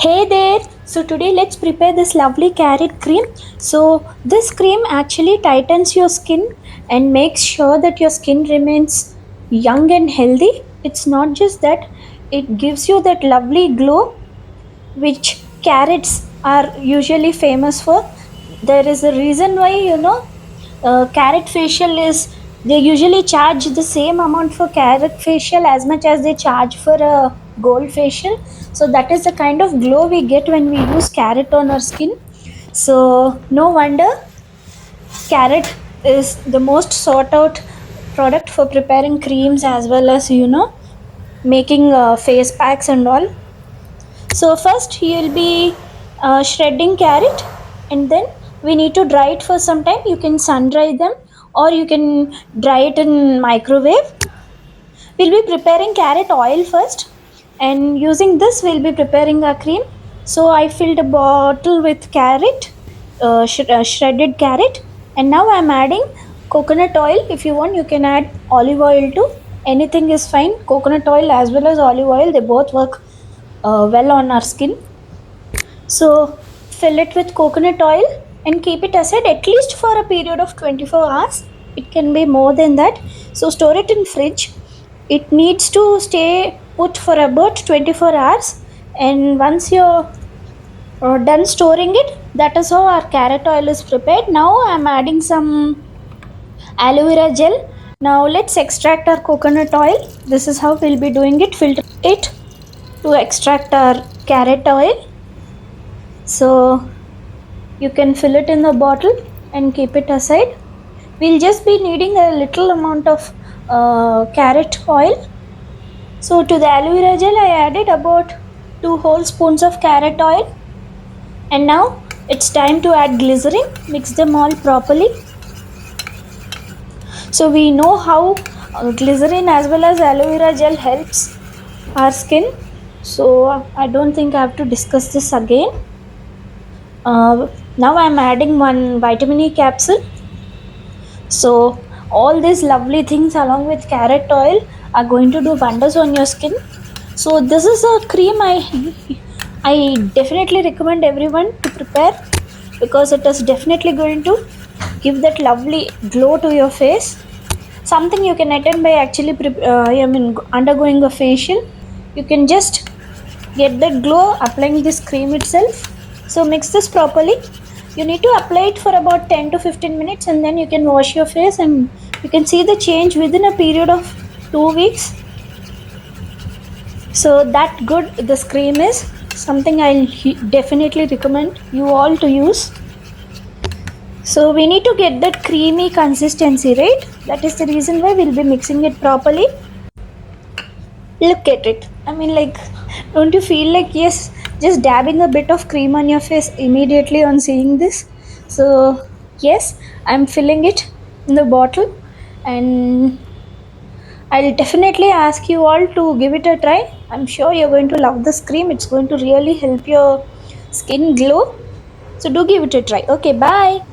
Hey there! So today let's prepare this lovely carrot cream. So this cream actually tightens your skin and makes sure that your skin remains young and healthy. It's not just that, it gives you that lovely glow which carrots are usually famous for. There is a reason why carrot facial is, they usually charge the same amount for carrot facial as much as they charge for a gold facial. So that is the kind of glow we get when we use carrot on our skin. So no wonder carrot is the most sought out product for preparing creams as well as making face packs and all. So first you'll be shredding carrot, and then we need to dry it for some time. You can sun dry them or you can dry it in microwave. We'll be preparing carrot oil first, and using this we'll be preparing a cream. So I filled a bottle with carrot, shredded carrot, and now I'm adding coconut oil. If you want, you can add olive oil too. Anything is fine. Coconut oil as well as olive oil, they both work well on our skin. So fill it with coconut oil and keep it aside at least for a period of 24 hours. It can be more than that. So store it in fridge. It needs to stay put for about 24 hours. And once you're done storing it, that is how our carrot oil is prepared. Now I'm adding some aloe vera gel. Now let's extract our coconut oil. This is how we'll be doing it. Filter it to extract our carrot oil. So you can fill it in the bottle and keep it aside. We'll just be needing a little amount of carrot oil. So to the aloe vera gel I added about 2 whole spoons of carrot oil, and now it's time to add glycerin. Mix them all properly. So we know how glycerin as well as aloe vera gel helps our skin, so I don't think I have to discuss this again. Now I'm adding one vitamin E capsule. So all these lovely things along with carrot oil are going to do wonders on your skin. So this is a cream I definitely recommend everyone to prepare, because it is definitely going to give that lovely glow to your face. Something you can attain by actually undergoing a facial. You can just get that glow applying this cream itself. So mix this properly. You need to apply it for about 10 to 15 minutes, and then you can wash your face and you can see the change within a period of 2 weeks. So that good this cream is. Something I'll definitely recommend you all to use. So we need to get that creamy consistency, right? That is the reason why we'll be mixing it properly. Look at it. I mean, like, don't you feel like, yes, just dabbing a bit of cream on your face immediately on seeing this? So yes, I'm filling it in the bottle, and I'll definitely ask you all to give it a try. I'm sure you're going to love this cream. It's going to really help your skin glow. So do give it a try. Okay, bye.